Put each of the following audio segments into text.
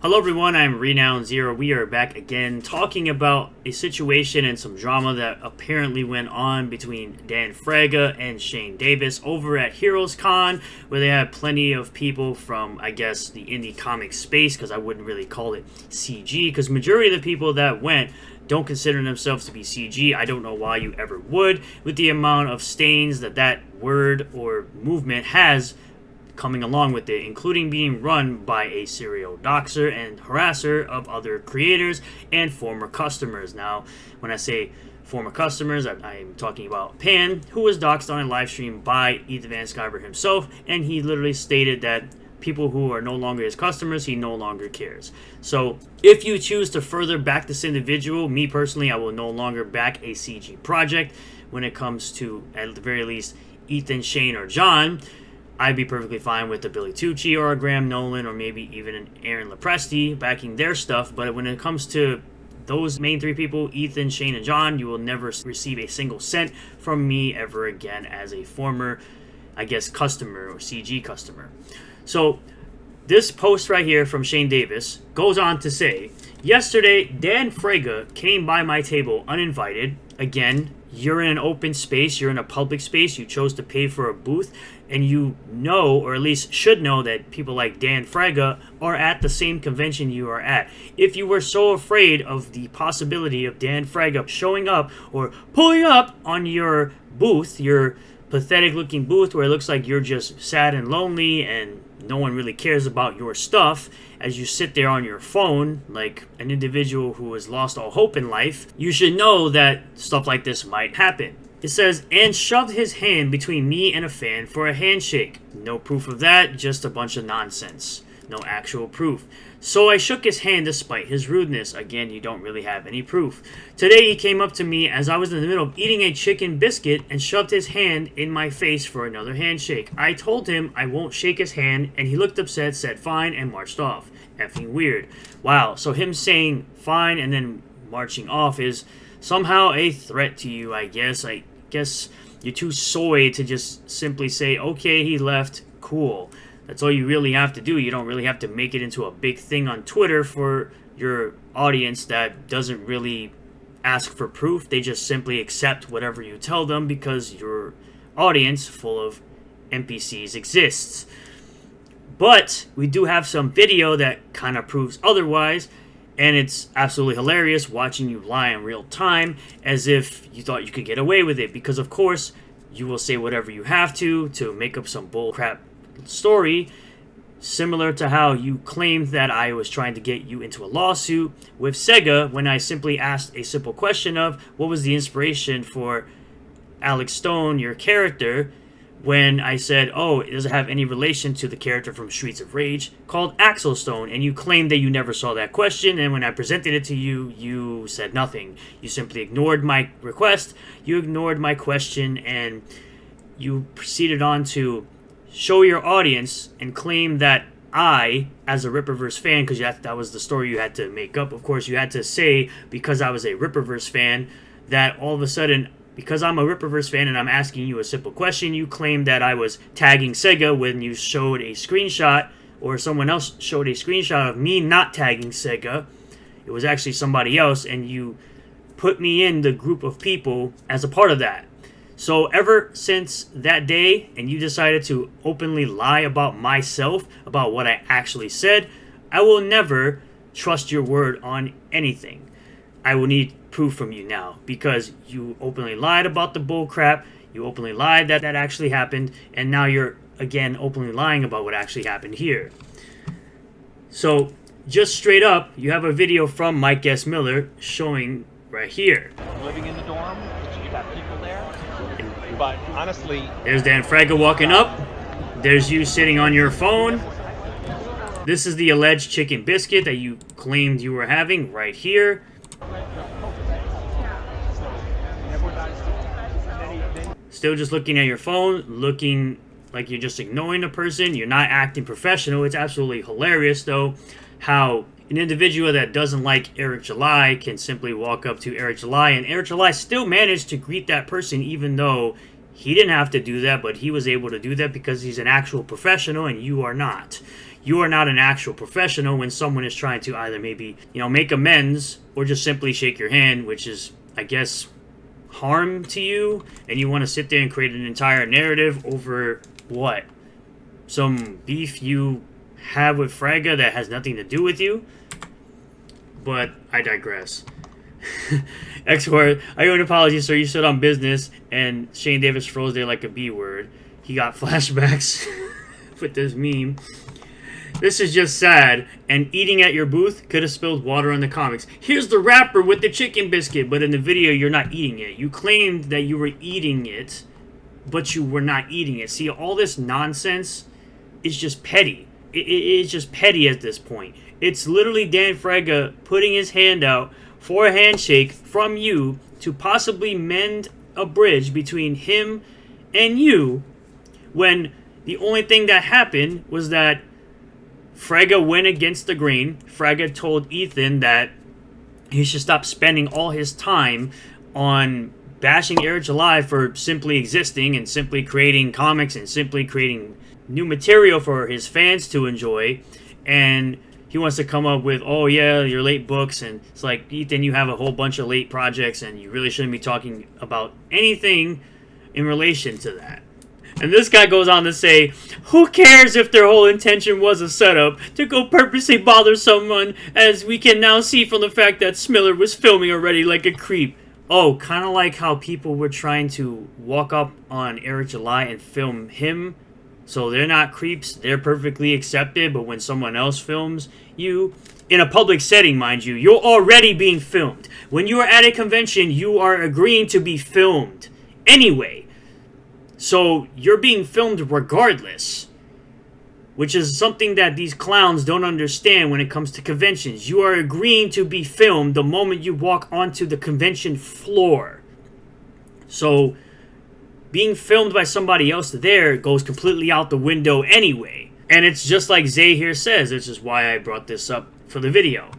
Hello everyone, I'm Renown Zero. We are back again talking about a situation and some drama that apparently went on between Dan Fraga and Shane Davis over at Heroes Con, where they had plenty of people from, I guess, the indie comic space, because I wouldn't really call it CG, because majority of the people that went don't consider themselves to be CG. I don't know why you ever would, with the amount of stains that word or movement has coming along with it, including being run by a serial doxer and harasser of other creators and former customers. Now, when I say former customers, I'm talking about Pan, who was doxed on a live stream by Ethan Van Sciver himself, and he literally stated that people who are no longer his customers, he no longer cares. So, if you choose to further back this individual, me personally, I will no longer back a CG project when it comes to, at the very least, Ethan, Shane, or John. I'd be perfectly fine with a Billy Tucci or a Graham Nolan or maybe even an Aaron Lopresti backing their stuff. But when it comes to those main three people, Ethan, Shane, and John, you will never receive a single cent from me ever again as a former, I guess, customer or CG customer. So this post right here from Shane Davis goes on to say, yesterday, Dan Fraga came by my table uninvited. Again, you're in an open space, you're in a public space, you chose to pay for a booth, and you know, or at least should know, that people like Dan Fraga are at the same convention you are at. If you were so afraid of the possibility of Dan Fraga showing up or pulling up on your booth, your pathetic looking booth where it looks like you're just sad and lonely and no one really cares about your stuff, as you sit there on your phone like an individual who has lost all hope in life, you should know that stuff like this might happen. It says, and shoved his hand between me and a fan for a handshake. No proof of that, just a bunch of nonsense. No actual proof. So I shook his hand despite his rudeness. Again, you don't really have any proof. Today he came up to me as I was in the middle of eating a chicken biscuit and shoved his hand in my face for another handshake. I told him I won't shake his hand, and he looked upset, said fine, and marched off. Effing weird. Wow, so him saying fine and then marching off is somehow a threat to you, I guess. I guess you're too soy to just simply say, okay, he left, cool. That's all you really have to do. You don't really have to make it into a big thing on Twitter for your audience that doesn't really ask for proof. They just simply accept whatever you tell them because your audience full of NPCs exists. But we do have some video that kind of proves otherwise, and it's absolutely hilarious watching you lie in real time as if you thought you could get away with it, because of course you will say whatever you have to make up some bullcrap story, similar to how you claimed that I was trying to get you into a lawsuit with Sega when I simply asked a simple question of what was the inspiration for Alex Stone, your character, when I said, oh, it doesn't have any relation to the character from Streets of Rage called Axel Stone, and you claimed that you never saw that question, and when I presented it to you, you said nothing. You simply ignored my request, you ignored my question, and you proceeded on to show your audience and claim that I, as a Rippaverse fan, because that was the story you had to make up, of course, you had to say, because I was a Rippaverse fan, that all of a sudden, because I'm a Rippaverse fan and I'm asking you a simple question, you claimed that I was tagging Sega when you showed a screenshot, or someone else showed a screenshot of me not tagging Sega. It was actually somebody else, and you put me in the group of people as a part of that. So ever since that day, and you decided to openly lie about myself, about what I actually said, I will never trust your word on anything. I will need proof from you now, because you openly lied about the bull crap, you openly lied that actually happened, and now you're, again, openly lying about what actually happened here. So, just straight up, you have a video from Mike S. Miller showing right here. Living in the dorm, you got people there, but honestly... There's Dan Fraga walking up, there's you sitting on your phone, this is the alleged chicken biscuit that you claimed you were having right here. Still just looking at your phone, looking like you're just ignoring the person. You're not acting professional. It's absolutely hilarious, though, how an individual that doesn't like Eric July can simply walk up to Eric July, and Eric July still managed to greet that person, even though he didn't have to do that, but he was able to do that because he's an actual professional and you are not. you are not an actual professional when someone is trying to either maybe, make amends or just simply shake your hand, which is, I guess, harm to you, and you want to sit there and create an entire narrative over what? Some beef you have with Fraga that has nothing to do with you? But I digress. X-Word, I owe an apology, sir. You stood on business, and Shane Davis froze there like a B word. He got flashbacks with this meme. This is just sad, and eating at your booth could have spilled water on the comics. Here's the rapper with the chicken biscuit, but in the video, you're not eating it. You claimed that you were eating it, but you were not eating it. See, all this nonsense is just petty. It's just petty at this point. It's literally Dan Fraga putting his hand out for a handshake from you to possibly mend a bridge between him and you, when the only thing that happened was that Fraga went against the grain. Fraga told Ethan that he should stop spending all his time on bashing Eric July for simply existing and simply creating comics and simply creating new material for his fans to enjoy. And he wants to come up with, oh yeah, your late books, and it's like, Ethan, you have a whole bunch of late projects and you really shouldn't be talking about anything in relation to that. And this guy goes on to say, who cares if their whole intention was a setup to go purposely bother someone, as we can now see from the fact that Smiller was filming already like a creep. Oh, kind of like how people were trying to walk up on Eric July and film him. So they're not creeps, they're perfectly accepted, but when someone else films you, in a public setting, mind you, you're already being filmed. When you are at a convention, you are agreeing to be filmed anyway. So you're being filmed regardless, which is something that these clowns don't understand when it comes to conventions. You are agreeing to be filmed the moment you walk onto the convention floor. So being filmed by somebody else there goes completely out the window anyway. And it's just like Zay here says, which is why I brought this up for the video.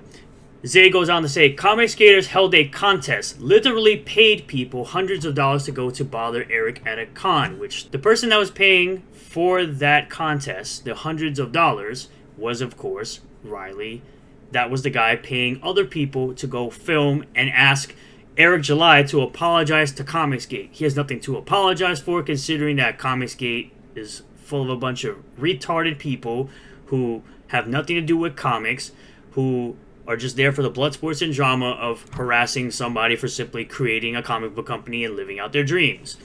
Zay goes on to say, comic skaters held a contest, literally paid people hundreds of dollars to go to bother Eric at a con, which the person that was paying for that contest, the hundreds of dollars, was of course Riley. That was the guy paying other people to go film and ask Eric July to apologize to Comicsgate. He has nothing to apologize for, considering that Comicsgate is full of a bunch of retarded people who have nothing to do with comics, who are just there for the blood sports and drama of harassing somebody for simply creating a comic book company and living out their dreams.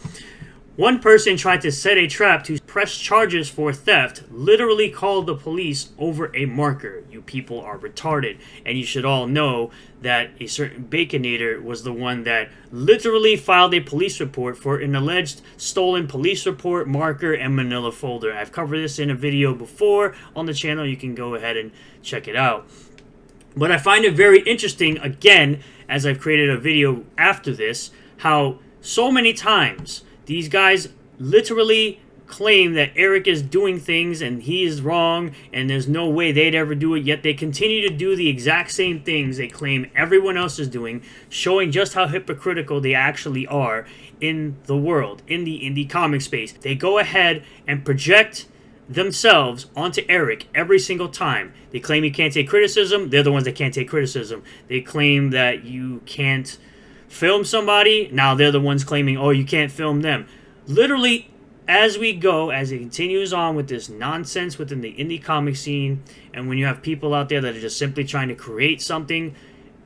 One person tried to set a trap to press charges for theft, literally called the police over a marker. You people are retarded, and you should all know that a certain Baconator was the one that literally filed a police report for an alleged stolen police report, marker, and manila folder. I've covered this in a video before on the channel. You can go ahead and check it out. But I find it very interesting, again, as I've created a video after this, how so many times these guys literally claim that Eric is doing things and he is wrong and there's no way they'd ever do it, yet they continue to do the exact same things they claim everyone else is doing, showing just how hypocritical they actually are in the world, in the indie comic space. They go ahead and project themselves onto Eric every single time. They claim he can't take criticism. They're the ones that can't take criticism. They claim that you can't film somebody. Now they're the ones claiming, oh, you can't film them. Literally, as we go, as it continues on with this nonsense within the indie comic scene, and when you have people out there that are just simply trying to create something,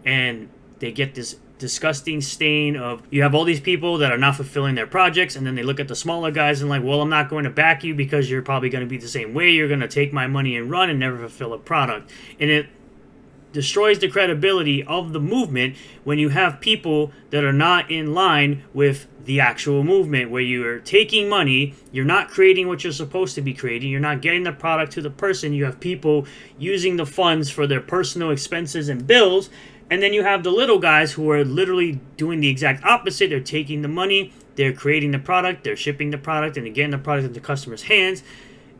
and they get this disgusting stain of, you have all these people that are not fulfilling their projects, and then they look at the smaller guys and like, well, I'm not going to back you because you're probably going to be the same way. You're going to take my money and run and never fulfill a product. And it destroys the credibility of the movement when you have people that are not in line with the actual movement, where you are taking money, you're not creating what you're supposed to be creating, you're not getting the product to the person, you have people using the funds for their personal expenses and bills. And then you have the little guys who are literally doing the exact opposite. They're taking the money, they're creating the product, they're shipping the product, and they're getting the product into customers' hands.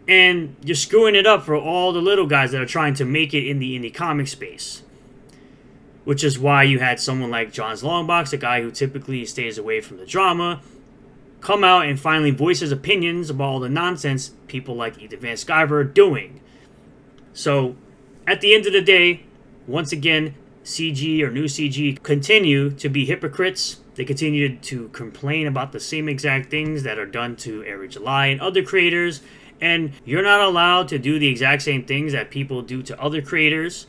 And you're screwing it up for all the little guys that are trying to make it in the indie comic space. Which is why you had someone like John's Longbox, a guy who typically stays away from the drama, come out and finally voice his opinions about all the nonsense people like Ethan Van Sciver are doing. So, at the end of the day, once again, CG or new CG continue to be hypocrites. They continue to complain about the same exact things that are done to Every July and other creators. And you're not allowed to do the exact same things that people do to other creators.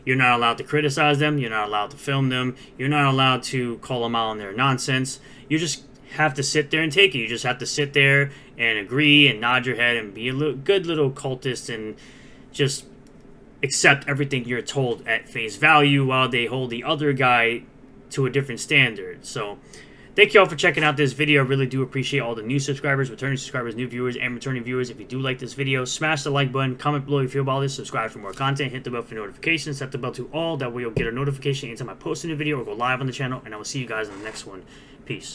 You're not allowed to criticize them. You're not allowed to film them. You're not allowed to call them out on their nonsense. You just have to sit there and take it. You just have to sit there and agree and nod your head and be a good little cultist and just accept everything you're told at face value while they hold the other guy to a different standard. So thank you all for checking out this video. I really do appreciate all the new subscribers, returning subscribers, new viewers, and returning viewers. If you do like this video, smash the like button, comment below how you feel about this, subscribe for more content, hit the bell for notifications, set the bell to all, that way you'll get a notification anytime I post a new video or go live on the channel, and I will see you guys in the next one. Peace.